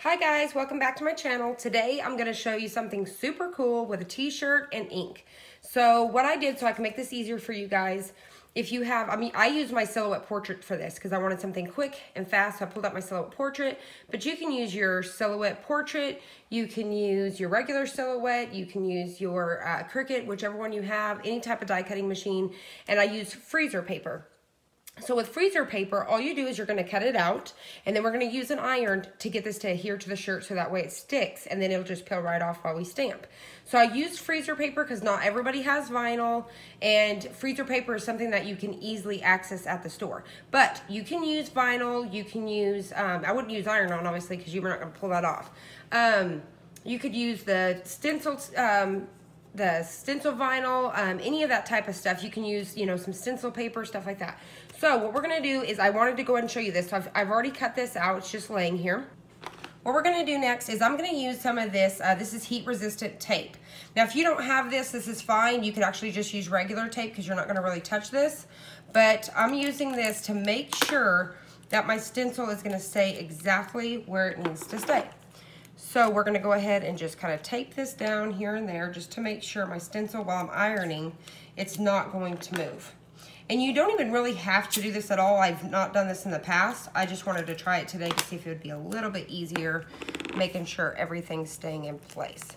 Hi guys, welcome back to my channel. Today I'm going to show you something super cool with a t-shirt and ink. So what I did so I can make this easier for you guys, if you have, I use my silhouette portrait for this because I wanted something quick and fast, so I pulled out my silhouette portrait, but you can use your silhouette portrait, you can use your regular silhouette, you can use your Cricut, whichever one you have, any type of die cutting machine, and I use freezer paper. So with freezer paper, all you do is you're going to cut it out, and then we're going to use an iron to get this to adhere to the shirt so that way it sticks, and then it'll just peel right off while we stamp. So I used freezer paper because not everybody has vinyl, and freezer paper is something that you can easily access at the store. But you can use vinyl, you can use, I wouldn't use iron-on obviously because you're not going to pull that off. You could use the stencil vinyl, any of that type of stuff. You can use, some stencil paper, stuff like that. So what we're gonna do is I wanted to go ahead and show you this. So I've already cut this out, it's just laying here. What we're gonna do next is I'm gonna use some of this, this is heat resistant tape. Now if you don't have this is fine. You could actually just use regular tape because you're not gonna really touch this. But I'm using this to make sure that my stencil is gonna stay exactly where it needs to stay. So we're gonna go ahead and just kind of tape this down here and there just to make sure my stencil, while I'm ironing, it's not going to move. And you don't even really have to do this at all. I've not done this in the past. I just wanted to try it today to see if it would be a little bit easier, making sure everything's staying in place.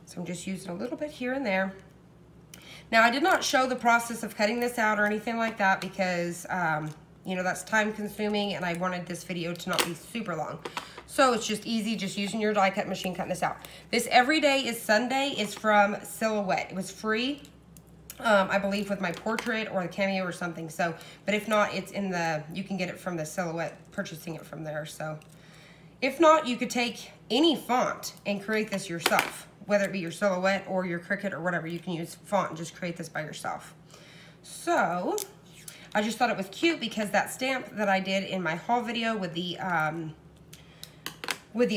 So I'm just using a little bit here and there. Now I did not show the process of cutting this out or anything like that because, that's time consuming and I wanted this video to not be super long. So it's just easy, just using your die cut machine, cutting this out. This Every Day is Sunday is from Silhouette. It was free, I believe, with my portrait or the cameo or something. So, but if not, it's in you can get it from the Silhouette, purchasing it from there. So if not, you could take any font and create this yourself, whether it be your Silhouette or your Cricut or whatever. You can use font and just create this by yourself. So I just thought it was cute because that stamp that I did in my haul video with the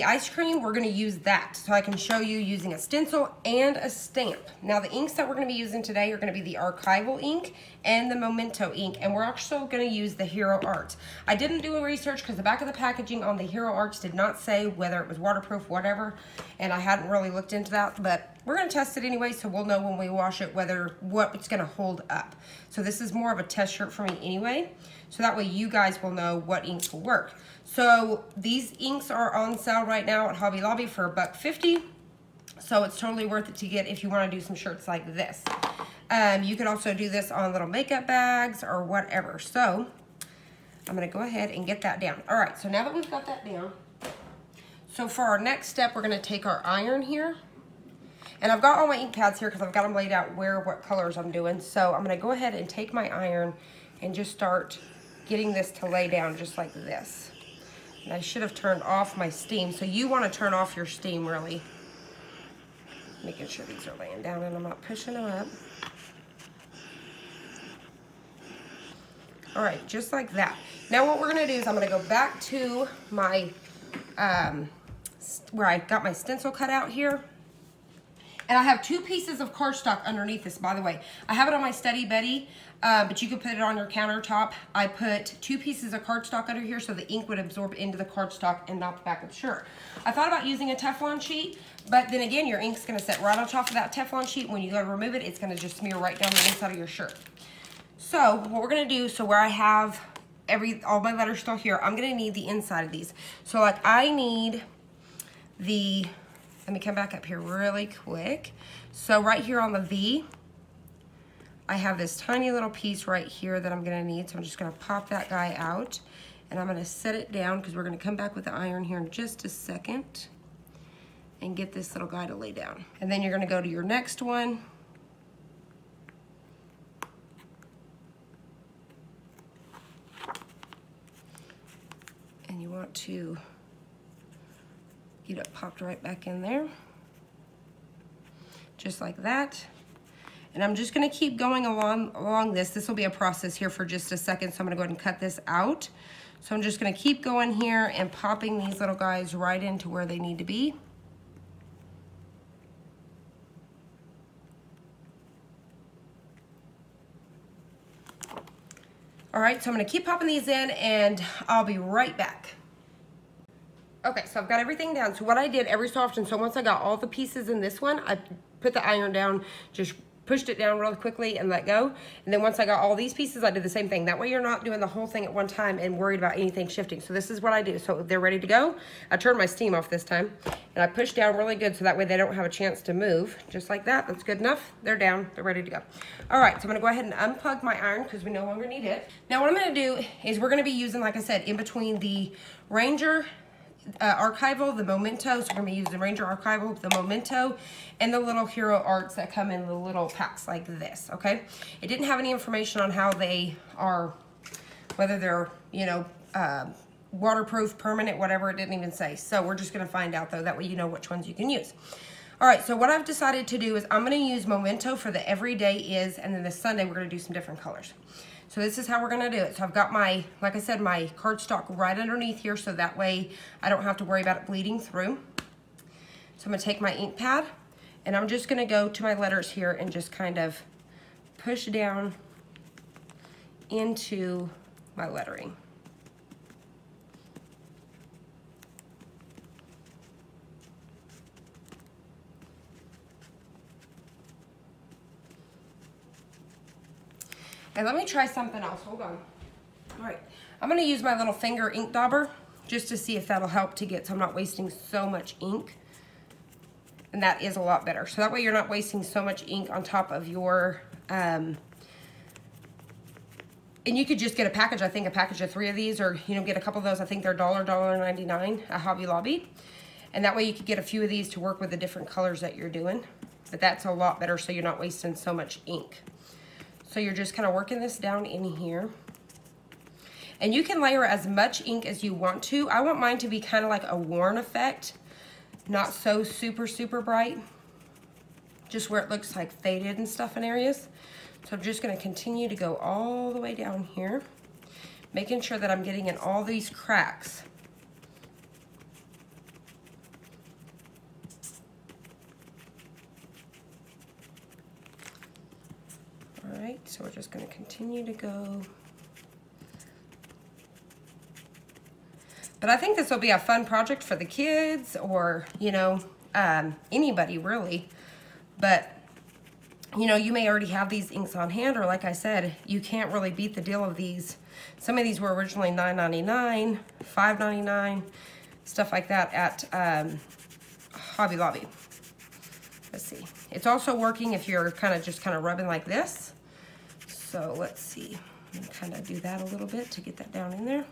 ice cream, we're gonna use that. So I can show you using a stencil and a stamp. Now the inks that we're gonna be using today are gonna be the archival ink and the memento ink, and we're also gonna use the Hero Arts. I didn't do a research because the back of the packaging on the Hero Arts did not say whether it was waterproof, whatever, and I hadn't really looked into that, but we're gonna test it anyway, so we'll know when we wash it what it's gonna hold up. So this is more of a test shirt for me anyway, so that way you guys will know what inks will work. So these inks are on sale right now at Hobby Lobby for $1.50. So it's totally worth it to get if you want to do some shirts like this. You can also do this on little makeup bags or whatever. So I'm going to go ahead and get that down. All right, so now that we've got that down, so for our next step, we're going to take our iron here. And I've got all my ink pads here because I've got them laid out what colors I'm doing. So I'm going to go ahead and take my iron and just start getting this to lay down just like this. And I should have turned off my steam. So you want to turn off your steam, really. Making sure these are laying down and I'm not pushing them up. All right, just like that. Now what we're going to do is I'm going to go back to my, where I got my stencil cut out here. And I have 2 pieces of cardstock underneath this, by the way. I have it on my Steady Betty, but you could put it on your countertop. I put 2 pieces of cardstock under here so the ink would absorb into the cardstock and not the back of the shirt. I thought about using a Teflon sheet, but then again, your ink's gonna sit right on top of that Teflon sheet. When you go to remove it, it's gonna just smear right down the inside of your shirt. So what we're gonna do, so where I have all my letters still here, I'm gonna need the inside of these. So like I need let me come back up here really quick. So right here on the V, I have this tiny little piece right here that I'm gonna need. So I'm just gonna pop that guy out and I'm gonna set it down because we're gonna come back with the iron here in just a second and get this little guy to lay down. And then you're gonna go to your next one. And you want to get it popped right back in there, just like that. And I'm just gonna keep going along this. This will be a process here for just a second, so I'm gonna go ahead and cut this out. So I'm just gonna keep going here and popping these little guys right into where they need to be. All right, so I'm gonna keep popping these in and I'll be right back. Okay, so I've got everything down. So what I did every so often, so once I got all the pieces in this one, I put the iron down, just pushed it down really quickly and let go. And then once I got all these pieces, I did the same thing. That way you're not doing the whole thing at one time and worried about anything shifting. So this is what I do. So they're ready to go. I turned my steam off this time and I pushed down really good so that way they don't have a chance to move. Just like that. That's good enough. They're down. They're ready to go. All right, so I'm gonna go ahead and unplug my iron because we no longer need it. Now what I'm gonna do is we're gonna be using, like I said, in between the Ranger Archival, the Memento, so we're going to use the Ranger Archival, the Memento, and the little Hero Arts that come in the little packs like this, okay? It didn't have any information on how they are, whether they're, you know, waterproof, permanent, whatever, it didn't even say. So we're just going to find out, though, that way you know which ones you can use. All right, so what I've decided to do is I'm going to use Memento for the everyday is, and then this Sunday we're going to do some different colors. So this is how we're gonna do it. So I've got my, like I said, my cardstock right underneath here so that way I don't have to worry about it bleeding through. So I'm gonna take my ink pad and I'm just gonna go to my letters here and just kind of push down into my lettering. And let me try something else, hold on. All right, I'm gonna use my little finger ink dauber just to see if that'll help to get, so I'm not wasting so much ink. And that is a lot better. So that way you're not wasting so much ink on top of your, and you could just get a package, I think a package of 3 of these, or you know, get a couple of those. I think they're $1.99 at Hobby Lobby. And that way you could get a few of these to work with the different colors that you're doing. But that's a lot better so you're not wasting so much ink. So you're just kind of working this down in here. And you can layer as much ink as you want to. I want mine to be kind of like a worn effect, not so super, super bright. Just where it looks like faded and stuff in areas. So I'm just going to continue to go all the way down here, making sure that I'm getting in all these cracks. All right, so we're just going to continue to go. But I think this will be a fun project for the kids or, you know, anybody really. But, you know, you may already have these inks on hand, or like I said, you can't really beat the deal of these. Some of these were originally $9.99, $5.99, stuff like that at Hobby Lobby. Let's see. It's also working if you're just kind of rubbing like this. So let's see. I'm gonna kind of do that a little bit to get that down in there.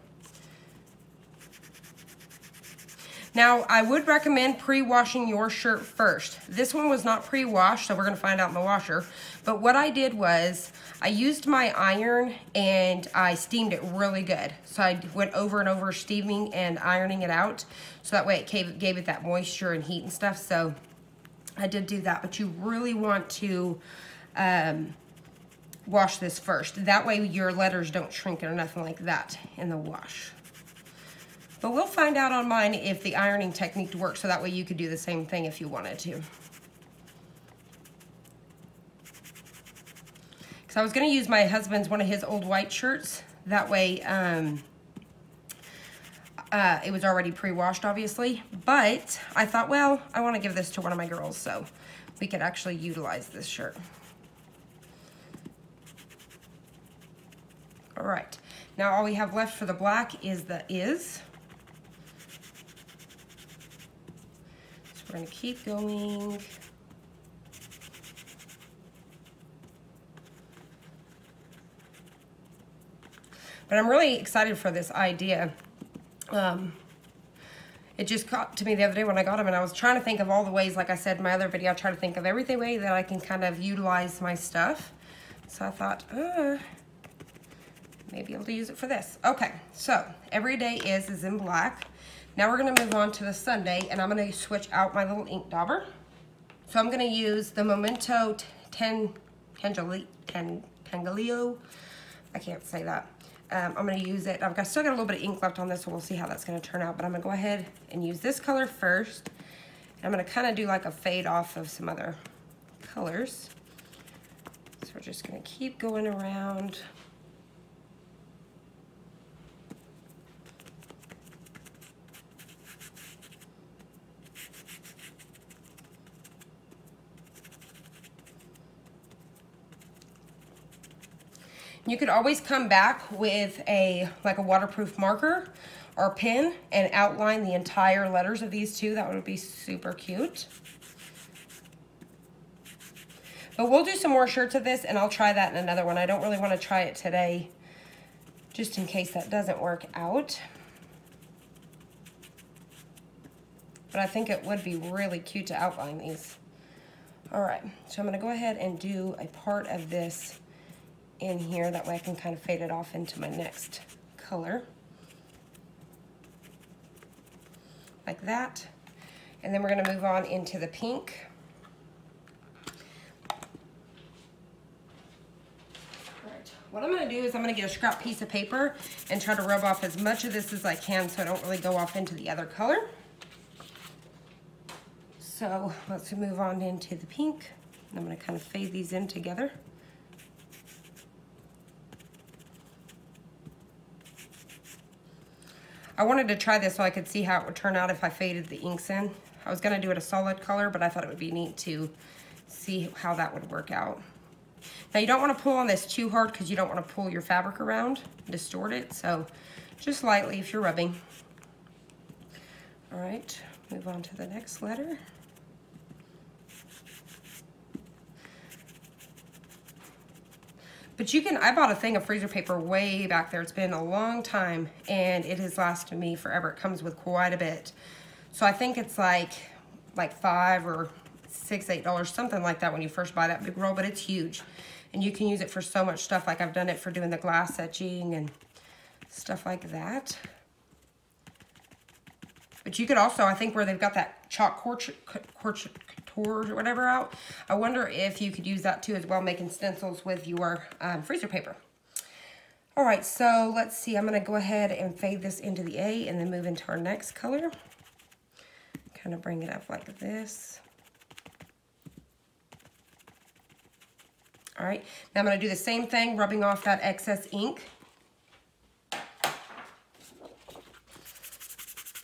Now, I would recommend pre-washing your shirt first. This one was not pre-washed, so we're gonna find out in the washer. But what I did was, I used my iron and I steamed it really good. So I went over and over steaming and ironing it out. So that way it gave it that moisture and heat and stuff. So I did do that, but you really want to wash this first. That way your letters don't shrink or nothing like that in the wash. But we'll find out on mine if the ironing technique works, so that way you could do the same thing if you wanted to. Because I was going to use my husband's, one of his old white shirts. That way it was already pre-washed, obviously. But I thought, well, I want to give this to one of my girls, so we could actually utilize this shirt. All right. Now all we have left for the black is the is. So we're going to keep going. But I'm really excited for this idea. It just got to me the other day when I got them, and I was trying to think of all the ways, like I said in my other video, I try to think of every way that I can kind of utilize my stuff. So I thought, maybe able to use it for this. Okay, so everyday is in black. Now we're gonna move on to the Sunday, and I'm gonna switch out my little ink dauber. So I'm gonna use the Memento Tangalio. I can't say that. I'm gonna use it. Still got a little bit of ink left on this, so we'll see how that's gonna turn out. But I'm gonna go ahead and use this color first. I'm gonna kind of do like a fade off of some other colors. So we're just gonna keep going around. You could always come back with like a waterproof marker or pen and outline the entire letters of these two. That would be super cute. But we'll do some more shirts of this, and I'll try that in another one. I don't really want to try it today, just in case that doesn't work out. But I think it would be really cute to outline these. All right, so I'm gonna go ahead and do a part of this in here. That way I can kind of fade it off into my next color. Like that. And then we're gonna move on into the pink. What I'm going to do is I'm going to get a scrap piece of paper and try to rub off as much of this as I can so I don't really go off into the other color. So let's move on into the pink. I'm going to kind of fade these in together. I wanted to try this so I could see how it would turn out if I faded the inks in. I was going to do it a solid color, but I thought it would be neat to see how that would work out. Now you don't want to pull on this too hard because you don't want to pull your fabric around and distort it, so just lightly if you're rubbing. All right, move on to the next letter. But you can, I bought a thing of freezer paper way back there. It's been a long time and it has lasted me forever. It comes with quite a bit. So I think it's like $5 or $6, $8, something like that when you first buy that big roll, but it's huge. And you can use it for so much stuff. Like I've done it for doing the glass etching and stuff like that. But you could also, I think where they've got that chalk couture or whatever out, I wonder if you could use that too as well, making stencils with your freezer paper. All right, so let's see. I'm going to go ahead and fade this into the A and then move into our next color. Kind of bring it up like this. All right, now I'm going to do the same thing, rubbing off that excess ink.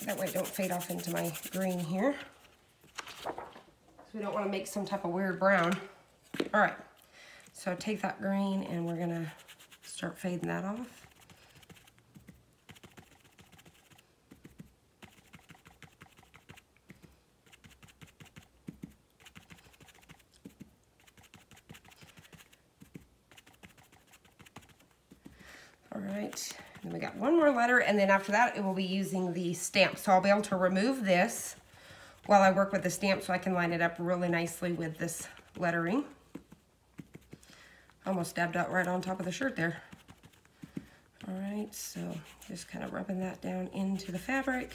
That way it don't fade off into my green here. So we don't want to make some type of weird brown. All right, so take that green and we're going to start fading that off. All right, then we got one more letter, and then after that it will be using the stamp. So I'll be able to remove this while I work with the stamp so I can line it up really nicely with this lettering. Almost dabbed out right on top of the shirt there. All right, so just kind of rubbing that down into the fabric.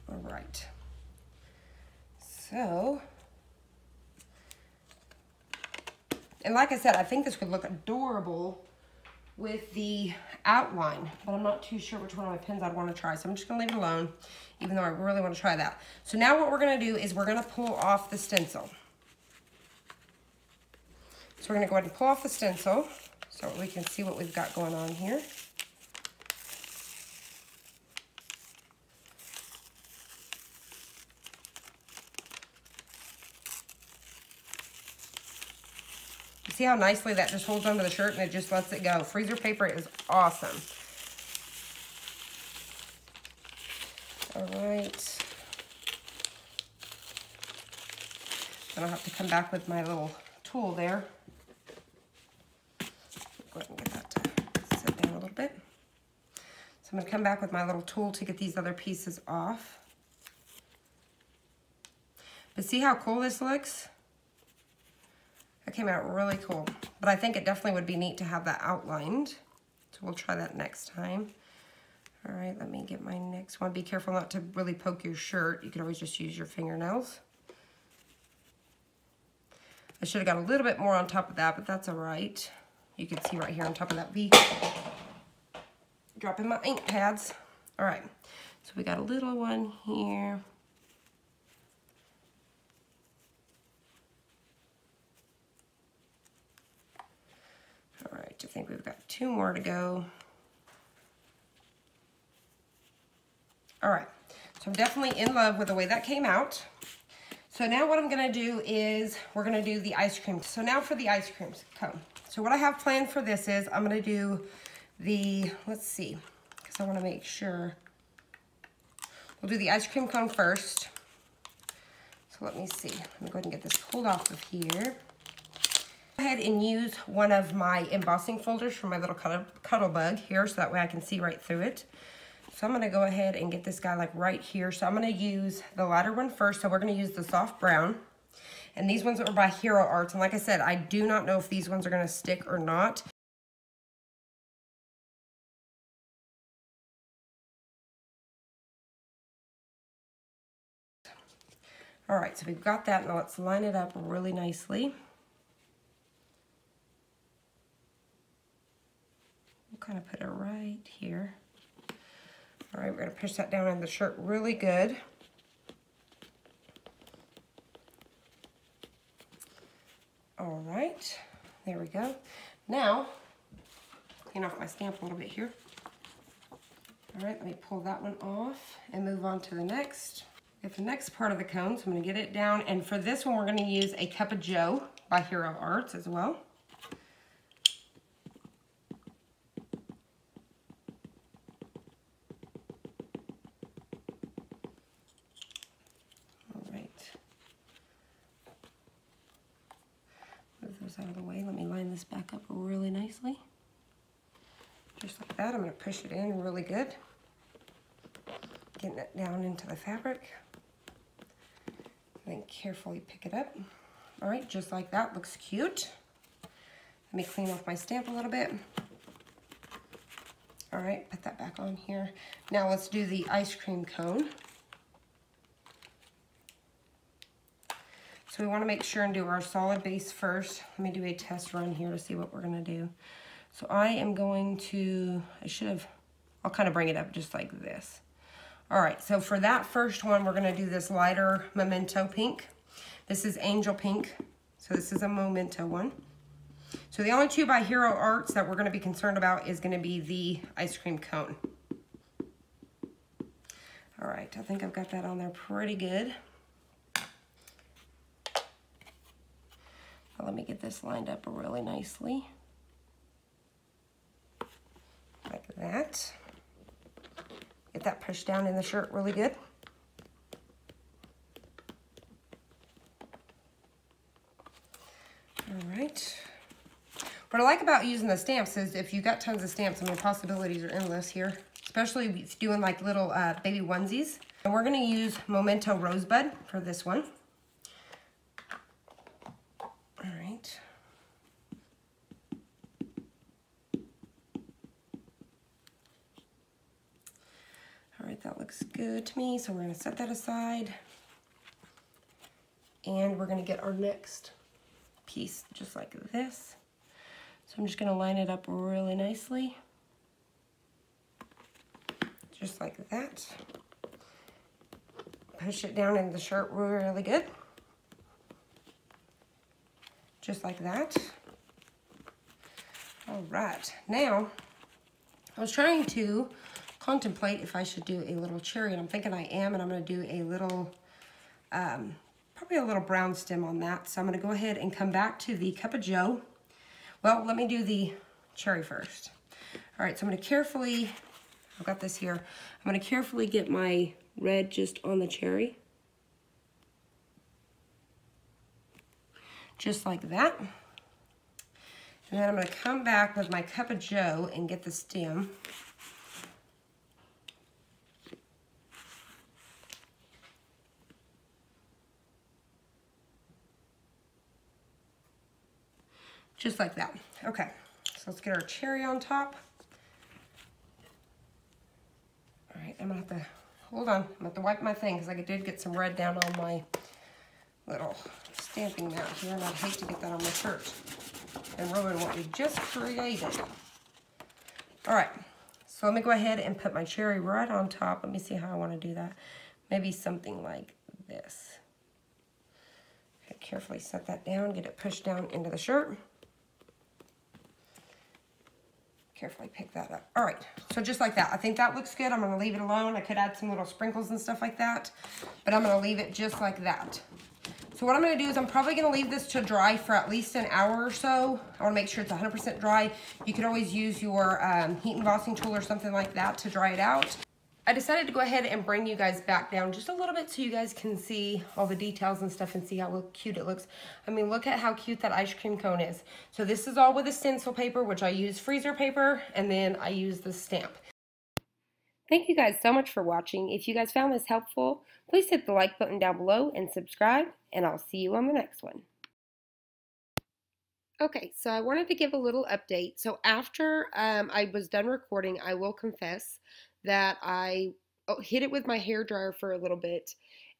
All right, so, and like I said, I think this would look adorable with the outline, but I'm not too sure which one of my pens I'd want to try, so I'm just going to leave it alone, even though I really want to try that. So now what we're going to do is we're going to pull off the stencil. So we're going to go ahead and pull off the stencil so we can see what we've got going on here. See how nicely that just holds onto the shirt and it just lets it go. Freezer paper is awesome. All right. Then I'll have to come back with my little tool there. Go ahead and get that to sit down a little bit. So I'm going to come back with my little tool to get these other pieces off. But see how cool this looks? That came out really cool, but I think it definitely would be neat to have that outlined. So we'll try that next time. All right, let me get my next one. Be careful not to really poke your shirt. You can always just use your fingernails. I should have got a little bit more on top of that, but that's all right. You can see right here on top of that V. Dropping my ink pads. All right, so we got a little one here. All right, I think we've got 2 more to go. All right, so So I'm definitely in love with the way that came out. So now what I'm gonna do is we're gonna do the ice cream. So now for the ice cream cone. So what I have planned for this is I'm gonna do the, let's see, because I wanna make sure. We'll do the ice cream cone first. So let me see. Let me go ahead and get this pulled off of here. Go ahead and use one of my embossing folders from my little cuddle bug here, so that way I can see right through it. So I'm gonna go ahead and get this guy like right here. So I'm gonna use the lighter one first. So we're gonna use the soft brown. And these ones are by Hero Arts. And like I said, I do not know if these ones are gonna stick or not. All right, so we've got that. Now let's line it up really nicely. We'll kind of put it right here. All right, we're gonna push that down in the shirt really good. All right, there we go. Now, clean off my stamp a little bit here. All right, let me pull that one off and move on to the next. Get the next part of the cone, so I'm gonna get it down. And for this one, we're gonna use a Cup of Joe by Hero Arts as well. Out of the way. Let me line this back up really nicely. Just like that. I'm going to push it in really good. Getting it down into the fabric. And then carefully pick it up. All right, just like that. Looks cute. Let me clean off my stamp a little bit. All right, put that back on here. Now let's do the ice cream cone. So we want to make sure and do our solid base first. Let me do a test run here to see what we're going to do. So I am going to, I'll kind of bring it up just like this. All right, so for that first one, we're going to do this lighter Memento pink. This is Angel Pink. So this is a Memento one. So the only two by Hero Arts that we're going to be concerned about is going to be the ice cream cone. All right, I think I've got that on there pretty good. Let me get this lined up really nicely. Like that. Get that pushed down in the shirt really good. All right. What I like about using the stamps is if you've got tons of stamps, I mean, possibilities are endless here, especially if you're doing like little baby onesies. And we're gonna use Memento Rosebud for this one. All right, that looks good to me. So we're going to set that aside. And we're going to get our next piece just like this. So I'm just going to line it up really nicely. Just like that. Push it down in the shirt really good. Just like that. All right, now I was trying to contemplate if I should do a little cherry, and I'm thinking I am, and I'm going to do a little, probably a little brown stem on that. So I'm going to go ahead and come back to the Cup of Joe. Well, let me do the cherry first. All right, so I'm going to carefully, I've got this here, I'm going to carefully get my red just on the cherry. Just like that. And then I'm going to come back with my Cup of Joe and get the stem. Just like that. Okay, so let's get our cherry on top. All right, I'm gonna have to, hold on, I'm gonna have to wipe my thing because I did get some red down on my little stamping mat here, and I'd hate to get that on my shirt and ruin what we just created. All right, so let me go ahead and put my cherry right on top. Let me see how I want to do that. Maybe something like this. Okay, carefully set that down, get it pushed down into the shirt. Carefully pick that up. All right, so just like that. I think that looks good. I'm gonna leave it alone. I could add some little sprinkles and stuff like that, but I'm gonna leave it just like that. So what I'm gonna do is I'm probably gonna leave this to dry for at least an hour or so. I wanna make sure it's 100% dry. You could always use your heat embossing tool or something like that to dry it out. I decided to go ahead and bring you guys back down just a little bit so you guys can see all the details and stuff and see how cute it looks. I mean, look at how cute that ice cream cone is. So this is all with a stencil paper, which I use freezer paper, and then I use the stamp. Thank you guys so much for watching. If you guys found this helpful, please hit the like button down below and subscribe, and I'll see you on the next one. Okay, so I wanted to give a little update. So after I was done recording, I will confess that I hit it with my hair dryer for a little bit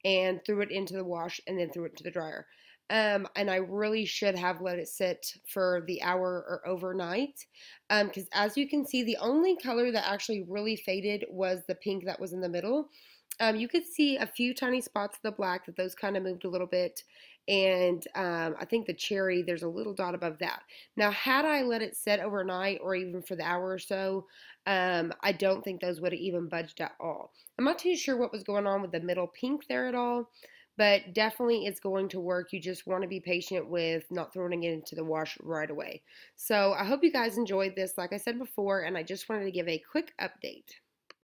and threw it into the wash and then threw it into the dryer. And I really should have let it sit for the hour or overnight, because as you can see, the only color that actually really faded was the pink that was in the middle. You could see a few tiny spots of the black, that those kind of moved a little bit, and I think the cherry, there's a little dot above that. Now, had I let it set overnight or even for the hour or so, I don't think those would have even budged at all. I'm not too sure what was going on with the middle pink there at all, but definitely it's going to work. You just want to be patient with not throwing it into the wash right away. So I hope you guys enjoyed this, like I said before, and I just wanted to give a quick update.